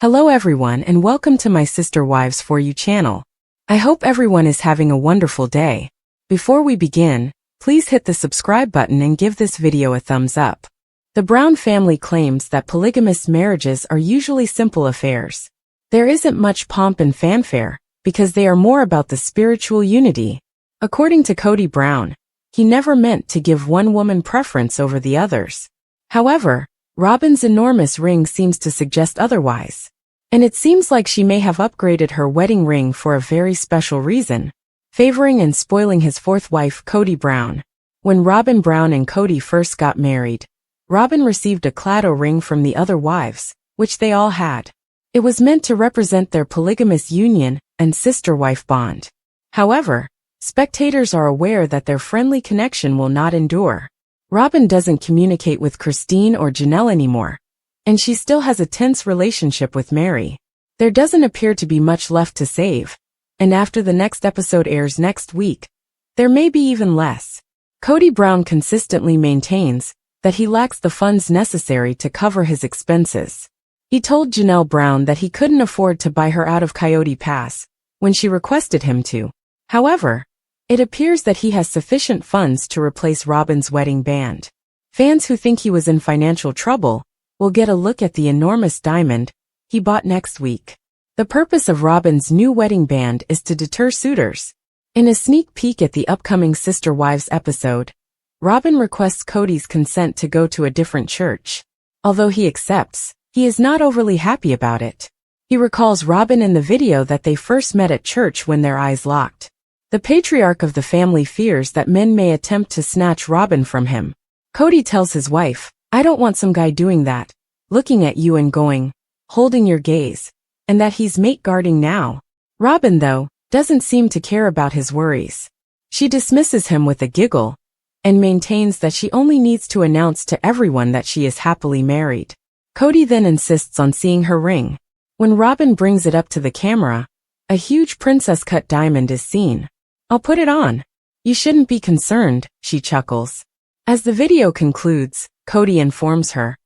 Hello everyone and welcome to my Sister Wives For You channel. I hope everyone is having a wonderful day. Before we begin, please hit the subscribe button and give this video a thumbs up. The Brown family claims that polygamous marriages are usually simple affairs. There isn't much pomp and fanfare, because they are more about the spiritual unity. According to Kody Brown, he never meant to give one woman preference over the others. However, Robyn's enormous ring seems to suggest otherwise. And it seems like she may have upgraded her wedding ring for a very special reason, favoring and spoiling his fourth wife, Kody Brown. When Robyn Brown and Kody first got married, Robyn received a clado ring from the other wives, which they all had. It was meant to represent their polygamous union and sister-wife bond. However, spectators are aware that their friendly connection will not endure. Robyn doesn't communicate with Christine or Janelle anymore, and she still has a tense relationship with Meri. There doesn't appear to be much left to save, and after the next episode airs next week, there may be even less. Kody Brown consistently maintains that he lacks the funds necessary to cover his expenses. He told Janelle Brown that he couldn't afford to buy her out of Coyote Pass when she requested him to. However, it appears that he has sufficient funds to replace Robyn's wedding band. Fans who think he was in financial trouble will get a look at the enormous diamond he bought next week. The purpose of Robyn's new wedding band is to deter suitors. In a sneak peek at the upcoming Sister Wives episode, Robyn requests Kody's consent to go to a different church. Although he accepts, he is not overly happy about it. He recalls Robyn in the video that they first met at church when their eyes locked. The patriarch of the family fears that men may attempt to snatch Robyn from him. Kody tells his wife, "I don't want some guy doing that, looking at you and going, holding your gaze, and that he's mate guarding now." Robyn, though, doesn't seem to care about his worries. She dismisses him with a giggle, and maintains that she only needs to announce to everyone that she is happily married. Kody then insists on seeing her ring. When Robyn brings it up to the camera, a huge princess-cut diamond is seen. "I'll put it on. You shouldn't be concerned," she chuckles. As the video concludes, Kody informs her,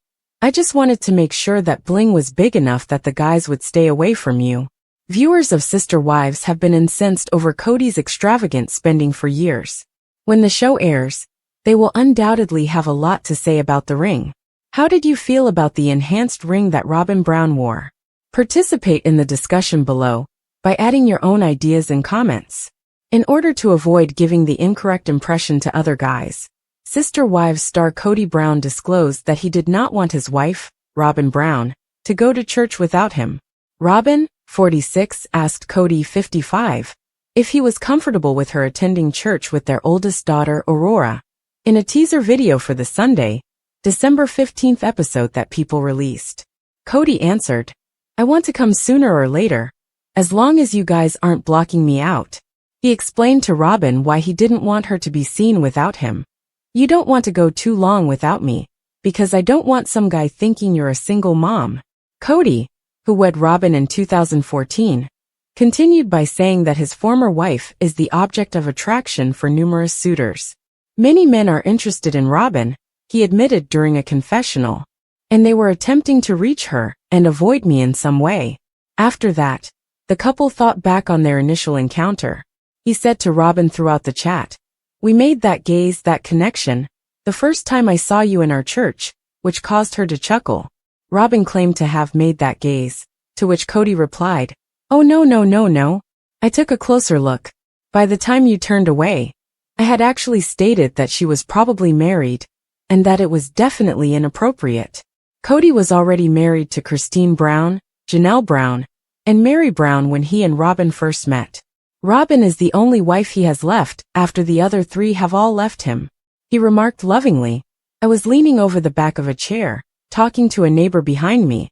"I just wanted to make sure that bling was big enough that the guys would stay away from you." Viewers of Sister Wives have been incensed over Kody's extravagant spending for years. When the show airs, they will undoubtedly have a lot to say about the ring. How did you feel about the enhanced ring that Robyn Brown wore? Participate in the discussion below by adding your own ideas and comments. In order to avoid giving the incorrect impression to other guys, Sister Wives star Kody Brown disclosed that he did not want his wife, Robyn Brown, to go to church without him. Robyn, 46, asked Kody, 55, if he was comfortable with her attending church with their oldest daughter, Aurora. In a teaser video for the Sunday, December 15th episode that People released, Kody answered, "I want to come sooner or later, as long as you guys aren't blocking me out." He explained to Robyn why he didn't want her to be seen without him. "You don't want to go too long without me, because I don't want some guy thinking you're a single mom." Kody, who wed Robyn in 2014, continued by saying that his former wife is the object of attraction for numerous suitors. "Many men are interested in Robyn," he admitted during a confessional, "and they were attempting to reach her and avoid me in some way." After that, the couple thought back on their initial encounter. He said to Robyn throughout the chat, "We made that gaze, that connection, the first time I saw you in our church," which caused her to chuckle. Robyn claimed to have made that gaze, to which Kody replied, "Oh no. I took a closer look. By the time you turned away, I had actually stated that she was probably married, and that it was definitely inappropriate." Kody was already married to Christine Brown, Janelle Brown, and Meri Brown when he and Robyn first met. Robyn is the only wife he has left after the other three have all left him. He remarked lovingly, "I was leaning over the back of a chair, talking to a neighbor behind me,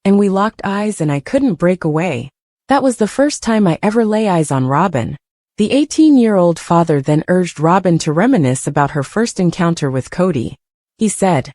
and we locked eyes and I couldn't break away. That was the first time I ever lay eyes on Robyn." The 18-year-old father then urged Robyn to reminisce about her first encounter with Kody. He said,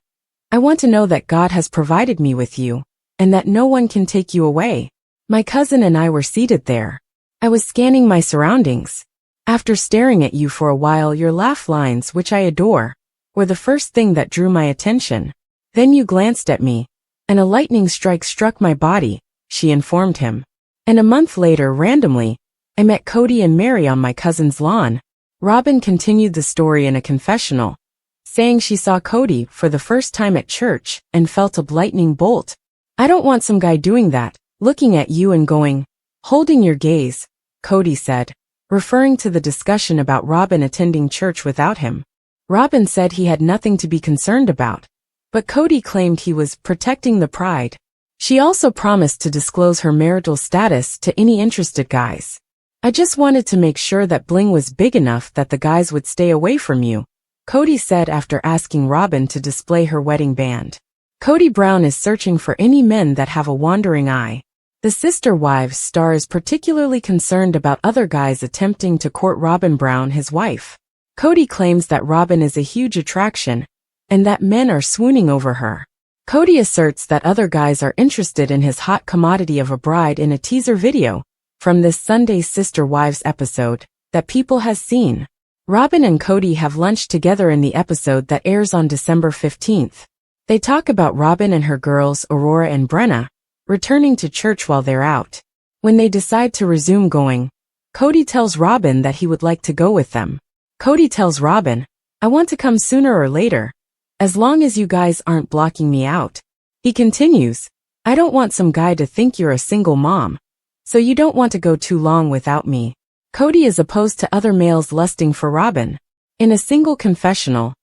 "I want to know that God has provided me with you, and that no one can take you away. My cousin and I were seated there. I was scanning my surroundings. After staring at you for a while, your laugh lines, which I adore, were the first thing that drew my attention. Then you glanced at me, and a lightning strike struck my body, she informed him. And a month later, randomly, I met Kody and Mary on my cousin's lawn. Robyn continued the story in a confessional, saying she saw Kody for the first time at church and felt a lightning bolt. I don't want some guy doing that, looking at you and going, holding your gaze, Kody said, referring to the discussion about Robyn attending church without him. Robyn said he had nothing to be concerned about, but Kody claimed he was protecting the pride. She also promised to disclose her marital status to any interested guys. I just wanted to make sure that bling was big enough that the guys would stay away from you, Kody said after asking Robyn to display her wedding band. Kody Brown is searching for any men that have a wandering eye. The Sister Wives star is particularly concerned about other guys attempting to court Robyn Brown, his wife. Kody claims that Robyn is a huge attraction, and that men are swooning over her. Kody asserts that other guys are interested in his hot commodity of a bride in a teaser video from this Sunday's Sister Wives episode that people has seen. Robyn and Kody have lunch together in the episode that airs on December 15th. They talk about Robyn and her girls, Aurora and Brenna, returning to church while they're out. When they decide to resume going, Kody tells Robyn that he would like to go with them. Kody tells Robyn, I want to come sooner or later, as long as you guys aren't blocking me out. He continues, I don't want some guy to think you're a single mom, so you don't want to go too long without me. Kody is opposed to other males lusting for Robyn. In a single confessional,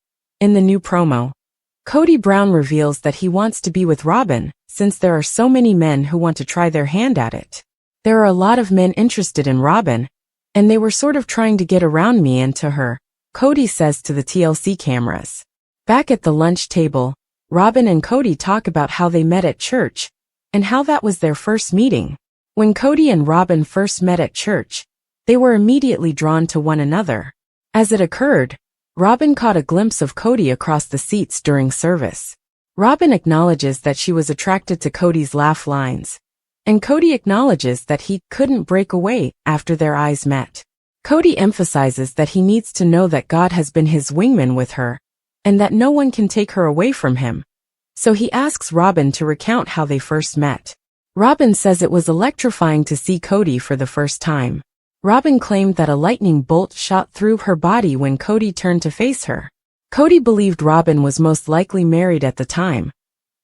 in the new promo, Kody Brown reveals that he wants to be with Robyn, since there are so many men who want to try their hand at it. There are a lot of men interested in Robyn, and they were sort of trying to get around me and to her, Kody says to the TLC cameras. Back at the lunch table, Robyn and Kody talk about how they met at church, and how that was their first meeting. When Kody and Robyn first met at church, they were immediately drawn to one another. As it occurred, Robyn caught a glimpse of Kody across the seats during service. Robyn acknowledges that she was attracted to Kody's laugh lines, and Kody acknowledges that he couldn't break away after their eyes met. Kody emphasizes that he needs to know that God has been his wingman with her, and that no one can take her away from him. So he asks Robyn to recount how they first met. Robyn says it was electrifying to see Kody for the first time. Robyn claimed that a lightning bolt shot through her body when Kody turned to face her. Kody believed Robyn was most likely married at the time.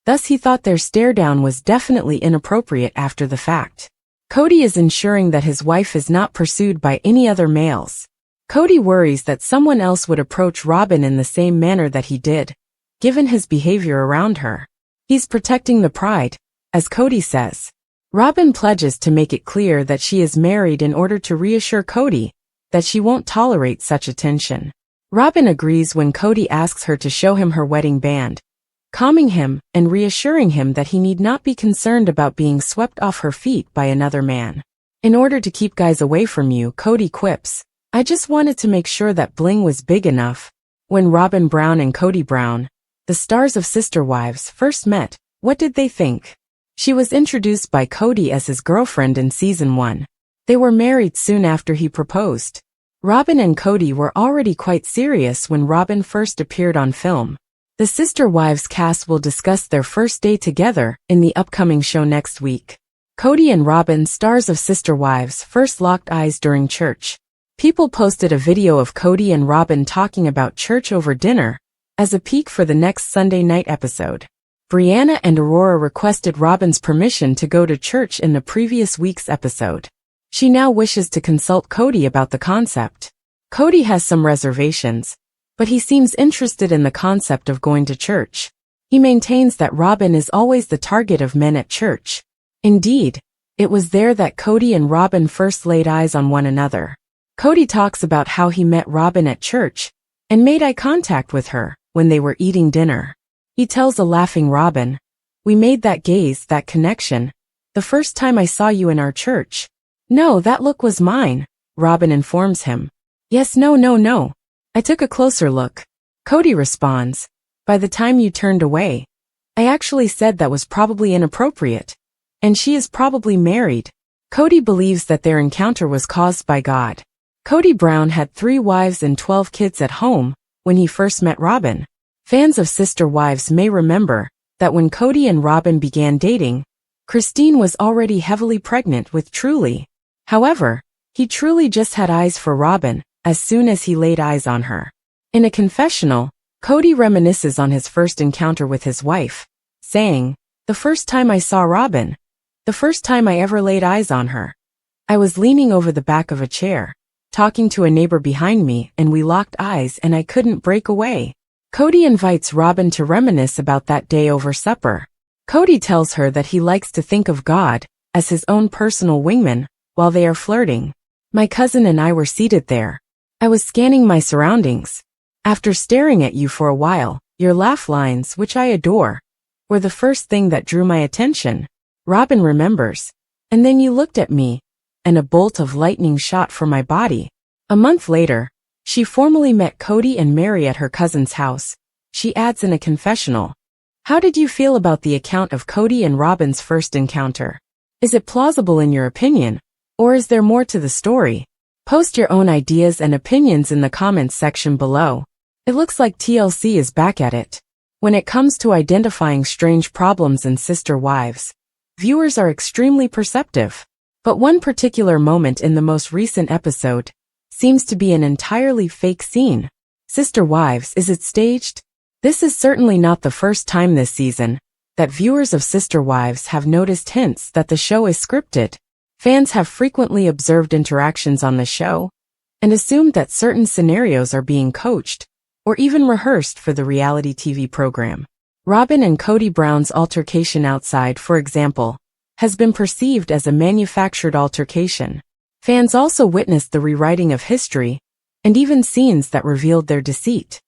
Thus he thought their stare-down was definitely inappropriate after the fact. Kody is ensuring that his wife is not pursued by any other males. Kody worries that someone else would approach Robyn in the same manner that he did, given his behavior around her. He's protecting the pride, as Kody says. Robyn pledges to make it clear that she is married in order to reassure Kody that she won't tolerate such attention. Robyn agrees when Kody asks her to show him her wedding band, calming him and reassuring him that he need not be concerned about being swept off her feet by another man. In order to keep guys away from you, Kody quips, I just wanted to make sure that bling was big enough. When Robyn Brown and Kody Brown, the stars of Sister Wives, first met, what did they think? She was introduced by Kody as his girlfriend in season 1. They were married soon after he proposed. Robyn and Kody were already quite serious when Robyn first appeared on film. The Sister Wives cast will discuss their first day together in the upcoming show next week. Kody and Robyn, stars of Sister Wives, first locked eyes during church. People posted a video of Kody and Robyn talking about church over dinner as a peek for the next Sunday night episode. Brianna and Aurora requested Robyn's permission to go to church in the previous week's episode. She now wishes to consult Kody about the concept. Kody has some reservations, but he seems interested in the concept of going to church. He maintains that Robyn is always the target of men at church. Indeed, it was there that Kody and Robyn first laid eyes on one another. Kody talks about how he met Robyn at church and made eye contact with her when they were eating dinner. He tells a laughing Robyn, we made that gaze, that connection, the first time I saw you in our church. No, that look was mine, Robyn informs him. Yes, no. I took a closer look. Kody responds, by the time you turned away, I actually said that was probably inappropriate. And she is probably married. Kody believes that their encounter was caused by God. Kody Brown had 3 wives and 12 kids at home when he first met Robyn. Fans of Sister Wives may remember that when Kody and Robyn began dating, Christine was already heavily pregnant with Truly. However, he truly just had eyes for Robyn as soon as he laid eyes on her. In a confessional, Kody reminisces on his first encounter with his wife, saying, "The first time I saw Robyn, the first time I ever laid eyes on her, I was leaning over the back of a chair, talking to a neighbor behind me, and we locked eyes and I couldn't break away." Kody invites Robyn to reminisce about that day over supper. Kody tells her that he likes to think of God as his own personal wingman while they are flirting. "My cousin and I were seated there. I was scanning my surroundings. After staring at you for a while, your laugh lines, which I adore, were the first thing that drew my attention." Robyn remembers. "And then you looked at me, and a bolt of lightning shot from my body." A month later, she formally met Kody and Mary at her cousin's house. She adds in a confessional, "How did you feel about the account of Kody and Robyn's first encounter? Is it plausible in your opinion, or is there more to the story? Post your own ideas and opinions in the comments section below." It looks like TLC is back at it. When it comes to identifying strange problems in sister wives, viewers are extremely perceptive. But one particular moment in the most recent episode seems to be an entirely fake scene. Sister Wives, is it staged? This is certainly not the first time this season that viewers of Sister Wives have noticed hints that the show is scripted. Fans have frequently observed interactions on the show and assumed that certain scenarios are being coached or even rehearsed for the reality TV program. Robyn and Kody Brown's altercation outside, for example, has been perceived as a manufactured altercation. Fans also witnessed the rewriting of history and even scenes that revealed their deceit.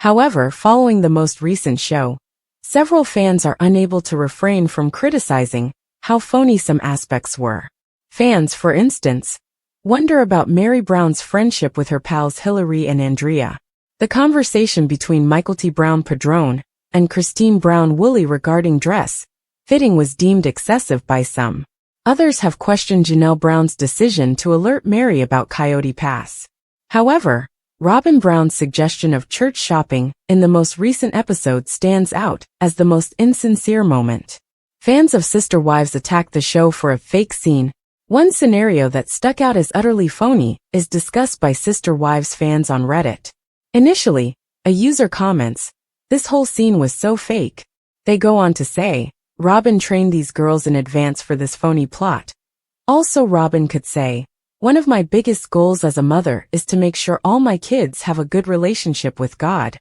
However, following the most recent show, several fans are unable to refrain from criticizing how phony some aspects were. Fans, for instance, wonder about Mary Brown's friendship with her pals Hillary and Andrea. The conversation between Michael T. Brown Padrone and Christine Brown Woolley regarding dress fitting was deemed excessive by some. Others have questioned Janelle Brown's decision to alert Mary about Coyote Pass. However, Robyn Brown's suggestion of church shopping in the most recent episode stands out as the most insincere moment. Fans of Sister Wives attacked the show for a fake scene. One scenario that stuck out as utterly phony is discussed by Sister Wives fans on Reddit. Initially, a user comments, "This whole scene was so fake." They go on to say, "Robyn trained these girls in advance for this phony plot." Also, Robyn could say, "One of my biggest goals as a mother is to make sure all my kids have a good relationship with God."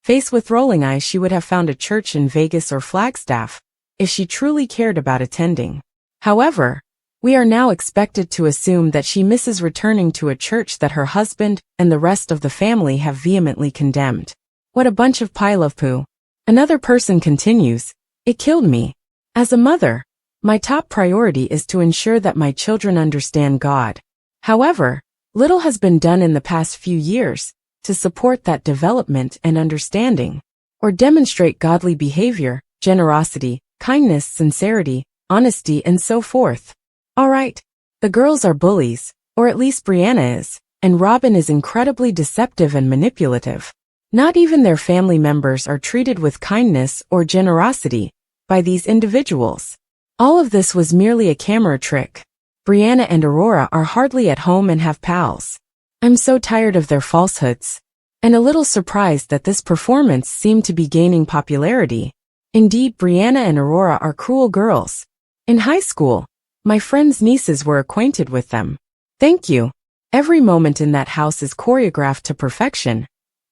Faced with rolling eyes, she would have found a church in Vegas or Flagstaff if she truly cared about attending. However, we are now expected to assume that she misses returning to a church that her husband and the rest of the family have vehemently condemned. What a bunch of pile of poo. Another person continues, "It killed me. As a mother, my top priority is to ensure that my children understand God. However, little has been done in the past few years to support that development and understanding, or demonstrate godly behavior, generosity, kindness, sincerity, honesty, and so forth. Alright, the girls are bullies, or at least Brianna is, and Robyn is incredibly deceptive and manipulative. Not even their family members are treated with kindness or generosity by these individuals. All of this was merely a camera trick. Brianna and Aurora are hardly at home and have pals. I'm so tired of their falsehoods, and a little surprised that this performance seemed to be gaining popularity. Indeed, Brianna and Aurora are cruel girls. In high school, my friends' nieces were acquainted with them. Thank you. Every moment in that house is choreographed to perfection,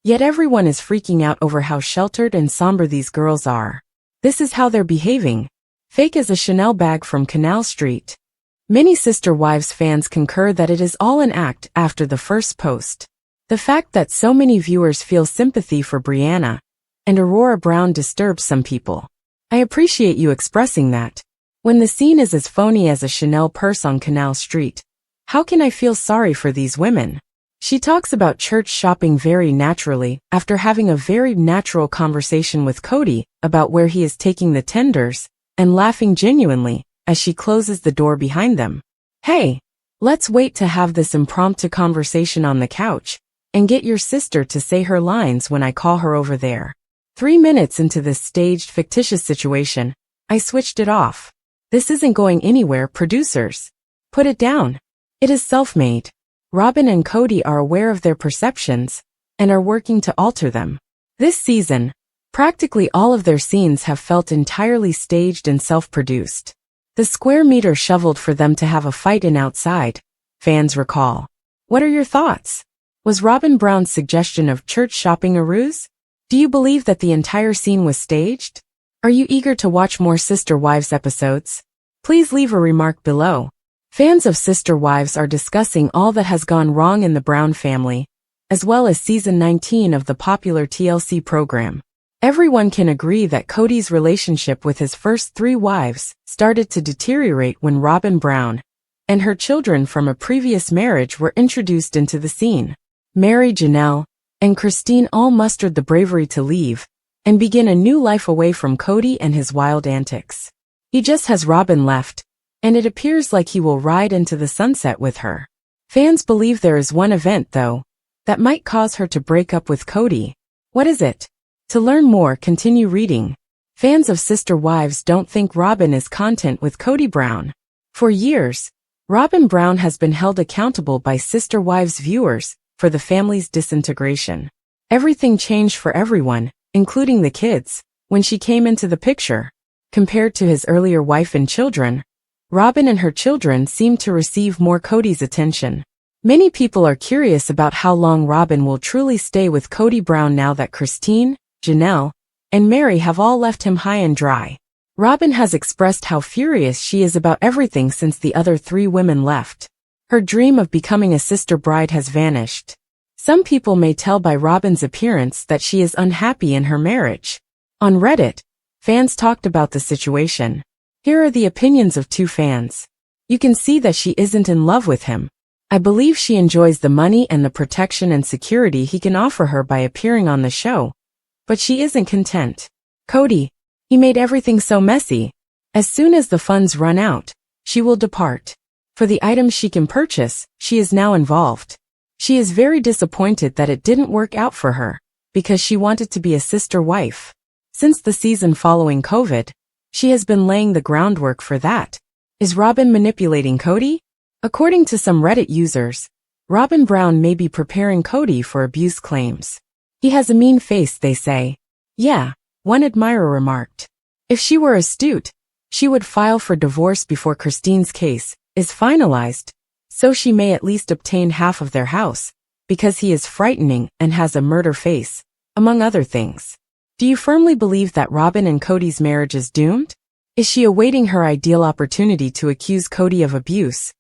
yet everyone is freaking out over how sheltered and somber these girls are. This is how they're behaving. Fake as a Chanel bag from Canal Street. Many Sister Wives fans concur that it is all an act after the first post. The fact that so many viewers feel sympathy for Brianna and Aurora Brown disturbs some people. I appreciate you expressing that. When the scene is as phony as a Chanel purse on Canal Street, how can I feel sorry for these women? She talks about church shopping very naturally after having a very natural conversation with Kody about where he is taking the tenders, and laughing genuinely as she closes the door behind them. Hey, let's wait to have this impromptu conversation on the couch and get your sister to say her lines when I call her over there. 3 minutes into this staged fictitious situation, I switched it off. This isn't going anywhere, producers. Put it down. It is self-made. Robyn and Kody are aware of their perceptions and are working to alter them. This season, practically all of their scenes have felt entirely staged and self-produced. The square meter shoveled for them to have a fight in outside, fans recall. What are your thoughts? Was Robyn Brown's suggestion of church shopping a ruse? Do you believe that the entire scene was staged? Are you eager to watch more Sister Wives episodes? Please leave a remark below. Fans of Sister Wives are discussing all that has gone wrong in the Brown family, as well as season 19 of the popular TLC program. Everyone can agree that Kody's relationship with his first 3 wives started to deteriorate when Robyn Brown and her children from a previous marriage were introduced into the scene. Mary, Janelle, and Christine all mustered the bravery to leave and begin a new life away from Kody and his wild antics. He just has Robyn left, and it appears like he will ride into the sunset with her. Fans believe there is one event, though, that might cause her to break up with Kody. What is it? To learn more, continue reading. Fans of Sister Wives don't think Robyn is content with Kody Brown. For years, Robyn Brown has been held accountable by Sister Wives viewers for the family's disintegration. Everything changed for everyone, including the kids, when she came into the picture. Compared to his earlier wife and children, Robyn and her children seem to receive more Kody's attention. Many people are curious about how long Robyn will truly stay with Kody Brown now that Christine, Janelle, and Mary have all left him high and dry. Robyn has expressed how furious she is about everything since the other 3 women left. Her dream of becoming a sister bride has vanished. Some people may tell by Robyn's appearance that she is unhappy in her marriage. On Reddit, fans talked about the situation. Here are the opinions of 2 fans. You can see that she isn't in love with him. I believe she enjoys the money and the protection and security he can offer her by appearing on the show. But she isn't content. Kody, he made everything so messy. As soon as the funds run out, she will depart. For the items she can purchase, she is now involved. She is very disappointed that it didn't work out for her, because she wanted to be a sister wife. Since the season following COVID, she has been laying the groundwork for that. Is Robyn manipulating Kody? According to some Reddit users, Robyn Brown may be preparing Kody for abuse claims. He has a mean face, they say. Yeah, one admirer remarked. If she were astute, she would file for divorce before Christine's case is finalized, so she may at least obtain half of their house, because he is frightening and has a murder face, among other things. Do you firmly believe that Robyn and Kody's marriage is doomed? Is she awaiting her ideal opportunity to accuse Kody of abuse?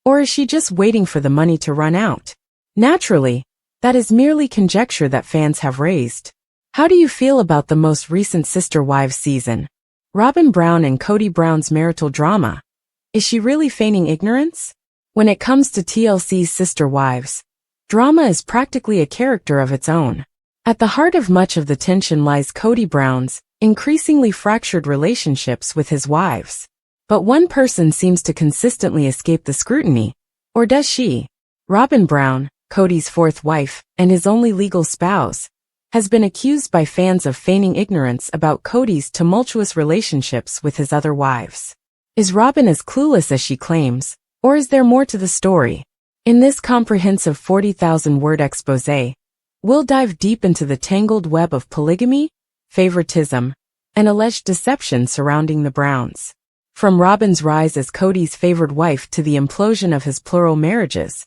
Or is she just waiting for the money to run out? Naturally, that is merely conjecture that fans have raised. How do you feel about the most recent Sister Wives season? Robyn Brown and Kody Brown's marital drama. Is she really feigning ignorance? When it comes to TLC's Sister Wives, drama is practically a character of its own. At the heart of much of the tension lies Kody Brown's increasingly fractured relationships with his wives. But one person seems to consistently escape the scrutiny. Or does she? Robyn Brown, Kody's 4th wife, and his only legal spouse, has been accused by fans of feigning ignorance about Kody's tumultuous relationships with his other wives. Is Robyn as clueless as she claims, or is there more to the story? In this comprehensive 40,000-word exposé, we'll dive deep into the tangled web of polygamy, favoritism, and alleged deception surrounding the Browns. From Robyn's rise as Kody's favored wife to the implosion of his plural marriages,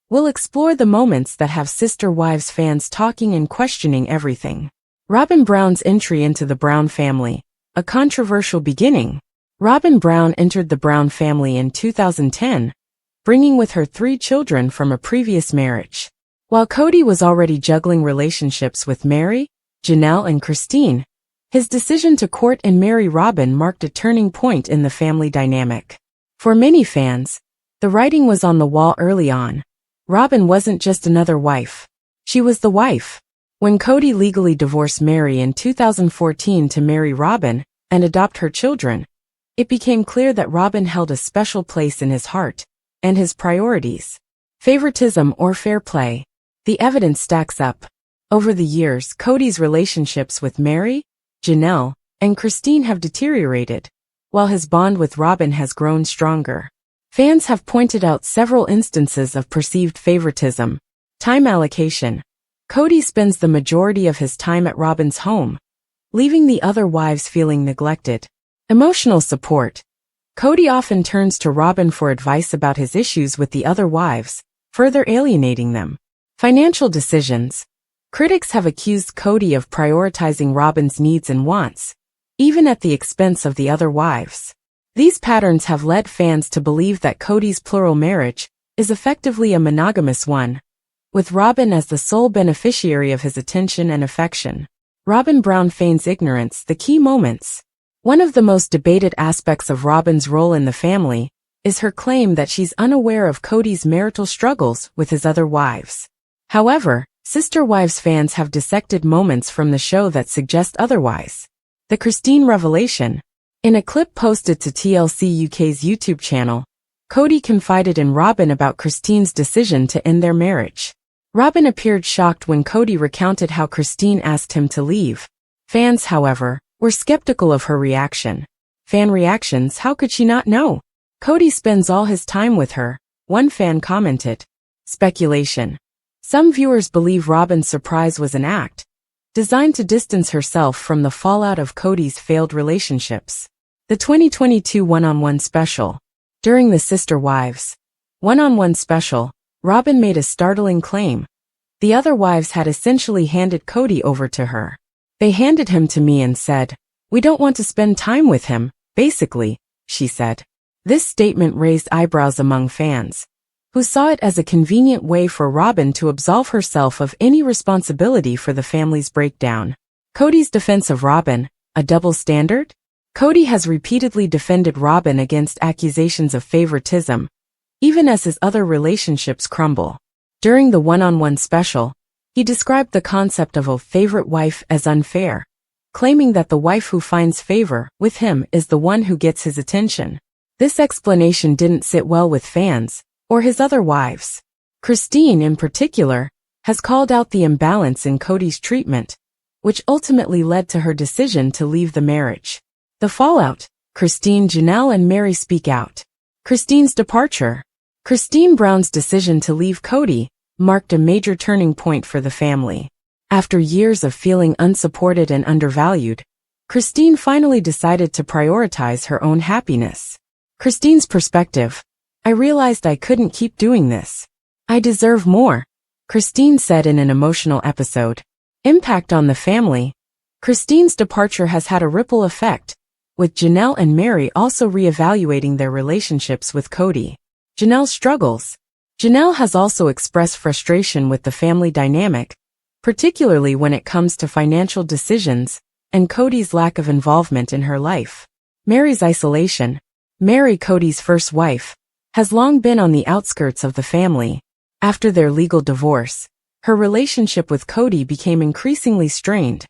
we'll explore the moments that have Sister Wives fans talking and questioning everything. Robyn Brown's entry into the Brown family, a controversial beginning. Robyn Brown entered the Brown family in 2010, bringing with her 3 children from a previous marriage. While Kody was already juggling relationships with Mary, Janelle, and Christine, his decision to court and marry Robyn marked a turning point in the family dynamic. For many fans, the writing was on the wall early on. Robyn wasn't just another wife. She was the wife. When Kody legally divorced Mary in 2014 to marry Robyn and adopt her children, it became clear that Robyn held a special place in his heart and his priorities. Favoritism or fair play? The evidence stacks up. Over the years, Kody's relationships with Mary, Janelle, and Christine have deteriorated. while his bond with Robyn has grown stronger. Fans have pointed out several instances of perceived favoritism. Time allocation. Kody spends the majority of his time at Robyn's home, leaving the other wives feeling neglected. Emotional support. Kody often turns to Robyn for advice about his issues with the other wives, further alienating them. Financial decisions. Critics have accused Kody of prioritizing Robyn's needs and wants, even at the expense of the other wives. These patterns have led fans to believe that Kody's plural marriage is effectively a monogamous one, with Robyn as the sole beneficiary of his attention and affection. Robyn Brown feigns ignorance. The key moments. One of the most debated aspects of Robyn's role in the family is her claim that she's unaware of Kody's marital struggles with his other wives. However, Sister Wives fans have dissected moments from the show that suggest otherwise. The Christine revelation. In a clip posted to TLC UK's YouTube channel, Kody confided in Robyn about Christine's decision to end their marriage. Robyn appeared shocked when Kody recounted how Christine asked him to leave. Fans, however, were skeptical of her reaction. Fan reactions. How could she not know? Kody spends all his time with her, one fan commented. Speculation. Some viewers believe Robyn's surprise was an act designed to distance herself from the fallout of Kody's failed relationships. The 2022 one-on-one special. During the Sister Wives one-on-one special, Robyn made a startling claim. The other wives had essentially handed Kody over to her. They handed him to me and said, "We don't want to spend time with him," basically, she said. This statement raised eyebrows among fans, who saw it as a convenient way for Robyn to absolve herself of any responsibility for the family's breakdown. Kody's defense of Robyn, a double standard? Kody has repeatedly defended Robyn against accusations of favoritism, even as his other relationships crumble. During the one-on-one special, he described the concept of a favorite wife as unfair, claiming that the wife who finds favor with him is the one who gets his attention. This explanation didn't sit well with fans, or his other wives. Christine, in particular, has called out the imbalance in Kody's treatment, which ultimately led to her decision to leave the marriage. The fallout. Christine, Janelle and Mary speak out. Christine's departure. Christine Brown's decision to leave Kody marked a major turning point for the family. After years of feeling unsupported and undervalued, Christine finally decided to prioritize her own happiness. Christine's perspective. I realized I couldn't keep doing this. I deserve more, Christine said in an emotional episode. Impact on the family. Christine's departure has had a ripple effect, with Janelle and Mary also reevaluating their relationships with Kody. Janelle's struggles. Janelle has also expressed frustration with the family dynamic, particularly when it comes to financial decisions and Kody's lack of involvement in her life. Mary's isolation. Mary, Kody's first wife, has long been on the outskirts of the family. After their legal divorce, her relationship with Kody became increasingly strained,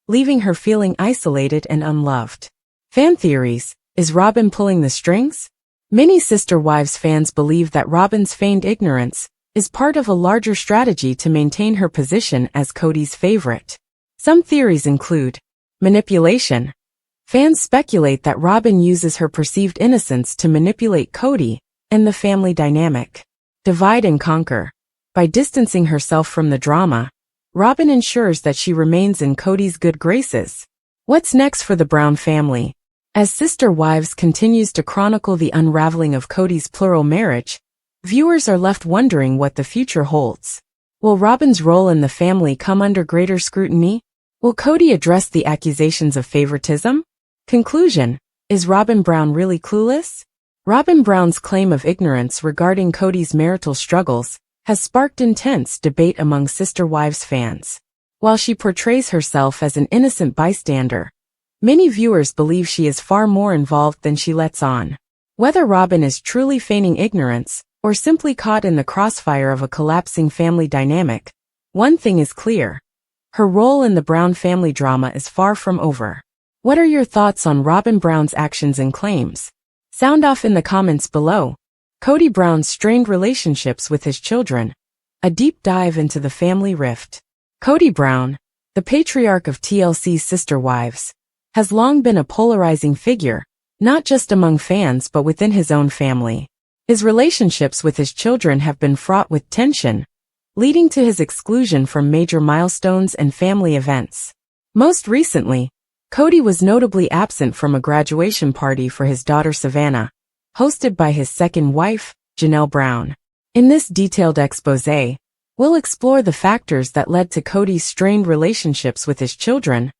leaving her feeling isolated and unloved. Fan theories. Is Robyn pulling the strings? Many Sister Wives fans believe that Robyn's feigned ignorance is part of a larger strategy to maintain her position as Kody's favorite. Some theories include manipulation. Fans speculate that Robyn uses her perceived innocence to manipulate Kody and the family dynamic. Divide and conquer. By distancing herself from the drama, Robyn ensures that she remains in Kody's good graces. What's next for the Brown family? As Sister Wives continues to chronicle the unraveling of Kody's plural marriage, viewers are left wondering what the future holds. Will Robyn's role in the family come under greater scrutiny? Will Kody address the accusations of favoritism? Conclusion. Is Robyn Brown really clueless? Robyn Brown's claim of ignorance regarding Kody's marital struggles has sparked intense debate among Sister Wives fans. While she portrays herself as an innocent bystander, many viewers believe she is far more involved than she lets on. Whether Robyn is truly feigning ignorance or simply caught in the crossfire of a collapsing family dynamic, one thing is clear. Her role in the Brown family drama is far from over. What are your thoughts on Robyn Brown's actions and claims? Sound off in the comments below. Kody Brown's strained relationships with his children. A deep dive into the family rift. Kody Brown, the patriarch of TLC's Sister Wives, has long been a polarizing figure, not just among fans but within his own family. His relationships with his children have been fraught with tension, leading to his exclusion from major milestones and family events. Most recently, Kody was notably absent from a graduation party for his daughter Savannah, hosted by his second wife, Janelle Brown. In this detailed exposé, we'll explore the factors that led to Kody's strained relationships with his children,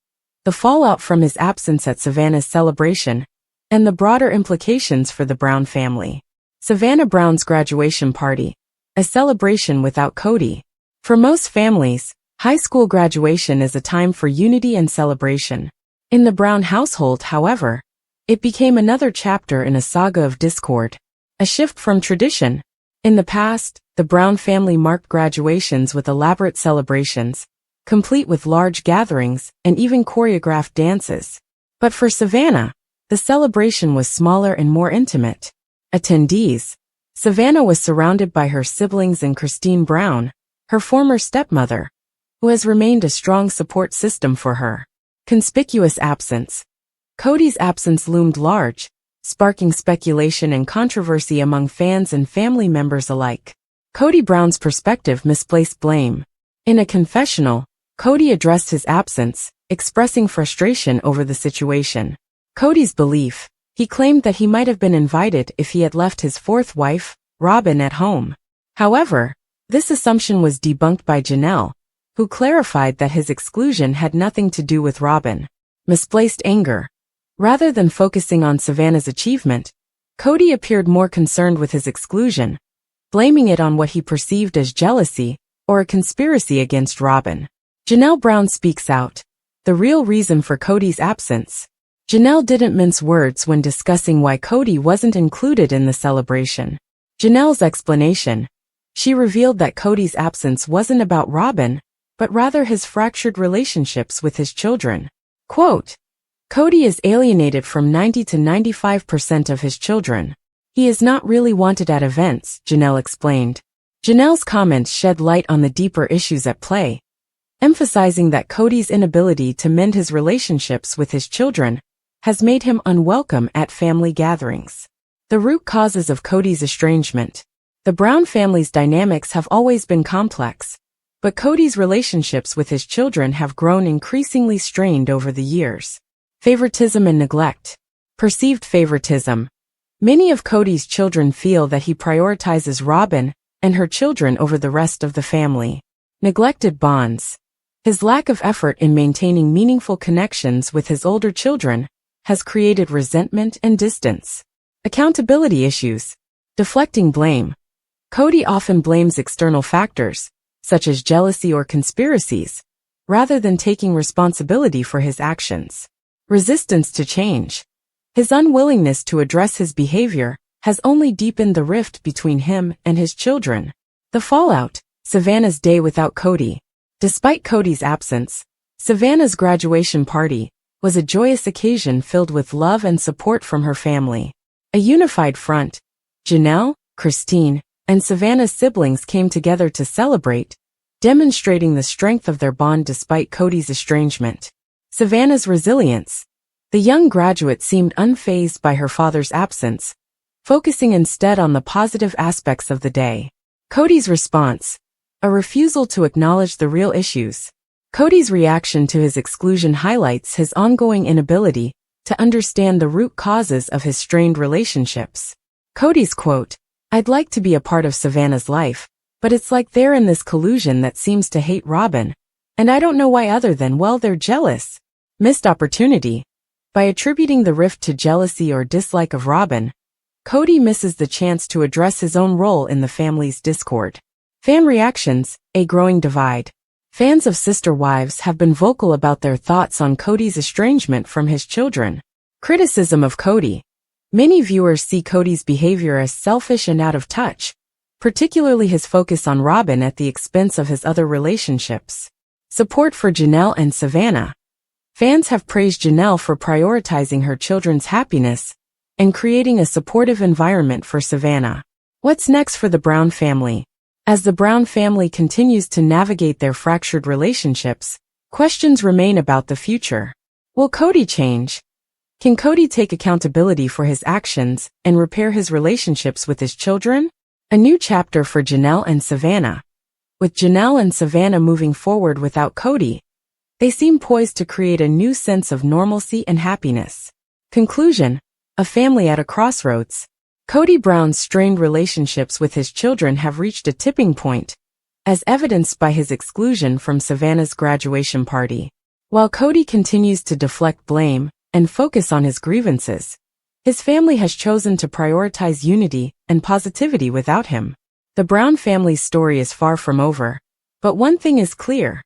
the fallout from his absence at Savannah's celebration, and the broader implications for the Brown family. Savannah Brown's graduation party, a celebration without Kody. For most families, high school graduation is a time for unity and celebration. In the Brown household, however, it became another chapter in a saga of discord, a shift from tradition. In the past, the Brown family marked graduations with elaborate celebrations, complete with large gatherings and even choreographed dances. But for Savannah, the celebration was smaller and more intimate. Attendees. Savannah was surrounded by her siblings and Christine Brown, her former stepmother, who has remained a strong support system for her. Conspicuous absence. Kody's absence loomed large, sparking speculation and controversy among fans and family members alike. Kody Brown's perspective: misplaced blame. In a confessional, Kody addressed his absence, expressing frustration over the situation. Kody's belief: he claimed that he might have been invited if he had left his fourth wife, Robyn, at home. However, this assumption was debunked by Janelle, who clarified that his exclusion had nothing to do with Robyn. Misplaced anger. Rather than focusing on Savannah's achievement, Kody appeared more concerned with his exclusion, blaming it on what he perceived as jealousy or a conspiracy against Robyn. Janelle Brown speaks out. The real reason for Kody's absence. Janelle didn't mince words when discussing why Kody wasn't included in the celebration. Janelle's explanation: she revealed that Kody's absence wasn't about Robyn, but rather his fractured relationships with his children. Quote, Kody is alienated from 90 to 95% of his children. He is not really wanted at events, Janelle explained. Janelle's comments shed light on the deeper issues at play, emphasizing that Kody's inability to mend his relationships with his children has made him unwelcome at family gatherings. The root causes of Kody's estrangement. The Brown family's dynamics have always been complex, but Kody's relationships with his children have grown increasingly strained over the years. Favoritism and neglect. Perceived favoritism. Many of Kody's children feel that he prioritizes Robyn and her children over the rest of the family. Neglected bonds. His lack of effort in maintaining meaningful connections with his older children has created resentment and distance. Accountability issues. Deflecting blame. Kody often blames external factors, such as jealousy or conspiracies, rather than taking responsibility for his actions. Resistance to change. His unwillingness to address his behavior has only deepened the rift between him and his children. The fallout. Savannah's day without Kody. Despite Kody's absence, Savannah's graduation party was a joyous occasion filled with love and support from her family. A unified front. Janelle, Christine, and Savannah's siblings came together to celebrate, demonstrating the strength of their bond despite Kody's estrangement. Savannah's resilience. The young graduate seemed unfazed by her father's absence, focusing instead on the positive aspects of the day. Kody's response. A refusal to acknowledge the real issues. Kody's reaction to his exclusion highlights his ongoing inability to understand the root causes of his strained relationships. Kody's quote, I'd like to be a part of Savannah's life, but it's like they're in this collusion that seems to hate Robyn, and I don't know why other than, well, they're jealous. Missed opportunity. By attributing the rift to jealousy or dislike of Robyn, Kody misses the chance to address his own role in the family's discord. Fan reactions. A growing divide. Fans of Sister Wives have been vocal about their thoughts on Kody's estrangement from his children. Criticism of Kody. Many viewers see Kody's behavior as selfish and out of touch, particularly his focus on Robyn at the expense of his other relationships. Support for Janelle and Savannah. Fans have praised Janelle for prioritizing her children's happiness and creating a supportive environment for Savannah. What's next for the Brown family? As the Brown family continues to navigate their fractured relationships, questions remain about the future. Will Kody change? Can Kody take accountability for his actions and repair his relationships with his children? A new chapter for Janelle and Savannah. With Janelle and Savannah moving forward without Kody, they seem poised to create a new sense of normalcy and happiness. Conclusion: a family at a crossroads. Kody Brown's strained relationships with his children have reached a tipping point, as evidenced by his exclusion from Savannah's graduation party. While Kody continues to deflect blame and focus on his grievances, his family has chosen to prioritize unity and positivity without him. The Brown family's story is far from over, but one thing is clear: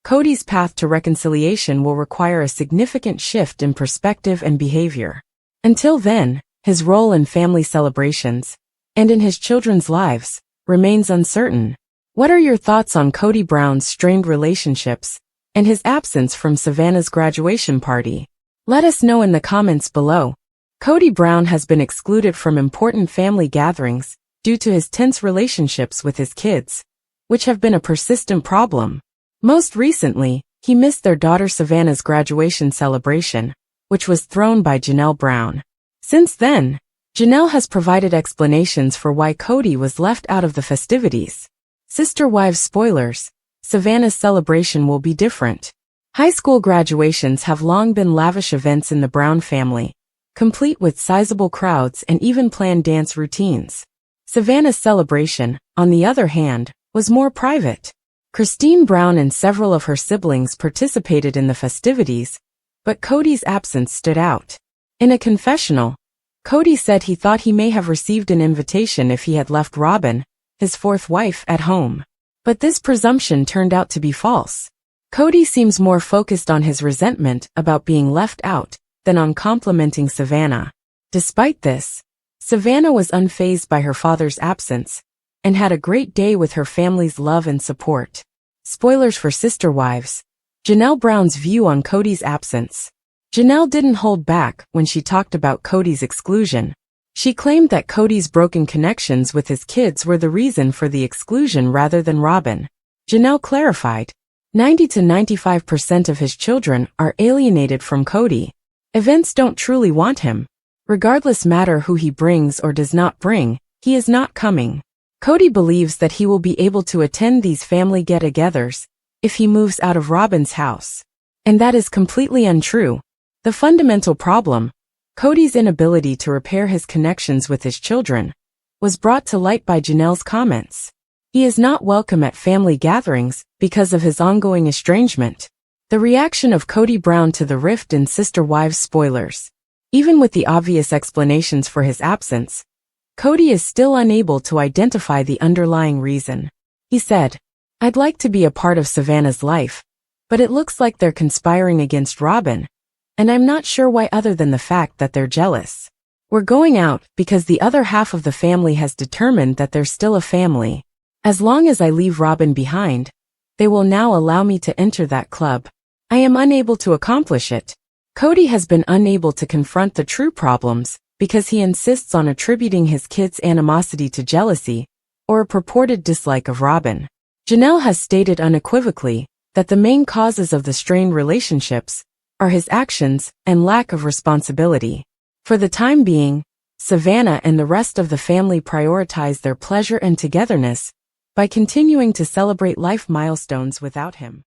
Kody's path to reconciliation will require a significant shift in perspective and behavior. Until then, his role in family celebrations, and in his children's lives, remains uncertain. What are your thoughts on Kody Brown's strained relationships and his absence from Savannah's graduation party? Let us know in the comments below. Kody Brown has been excluded from important family gatherings due to his tense relationships with his kids, which have been a persistent problem. Most recently, he missed their daughter Savannah's graduation celebration, which was thrown by Janelle Brown. Since then, Janelle has provided explanations for why Kody was left out of the festivities. Sister Wives spoilers: Savannah's celebration will be different. High school graduations have long been lavish events in the Brown family, complete with sizable crowds and even planned dance routines. Savannah's celebration, on the other hand, was more private. Christine Brown and several of her siblings participated in the festivities, but Kody's absence stood out. In a confessional, Kody said he thought he may have received an invitation if he had left Robyn, his fourth wife, at home. But this presumption turned out to be false. Kody seems more focused on his resentment about being left out than on complimenting Savannah. Despite this, Savannah was unfazed by her father's absence and had a great day with her family's love and support. Spoilers for Sister Wives: Janelle Brown's view on Kody's absence. Janelle didn't hold back when she talked about Kody's exclusion. She claimed that Kody's broken connections with his kids were the reason for the exclusion rather than Robyn. Janelle clarified: 90 to 95% of his children are alienated from Kody. Events don't truly want him. Regardless matter who he brings or does not bring, he is not coming. Kody believes that he will be able to attend these family get-togethers if he moves out of Robyn's house. And that is completely untrue. The fundamental problem, Kody's inability to repair his connections with his children, was brought to light by Janelle's comments. He is not welcome at family gatherings because of his ongoing estrangement. The reaction of Kody Brown to the rift in Sister Wives spoilers. Even with the obvious explanations for his absence, Kody is still unable to identify the underlying reason. He said, "I'd like to be a part of Savannah's life, but it looks like they're conspiring against Robyn, and I'm not sure why other than the fact that they're jealous. We're going out because the other half of the family has determined that they're still a family. As long as I leave Robyn behind, they will now allow me to enter that club. I am unable to accomplish it." Kody has been unable to confront the true problems because he insists on attributing his kids' animosity to jealousy or a purported dislike of Robyn. Janelle has stated unequivocally that the main causes of the strained relationships are his actions and lack of responsibility. For the time being, Savannah and the rest of the family prioritize their pleasure and togetherness by continuing to celebrate life milestones without him.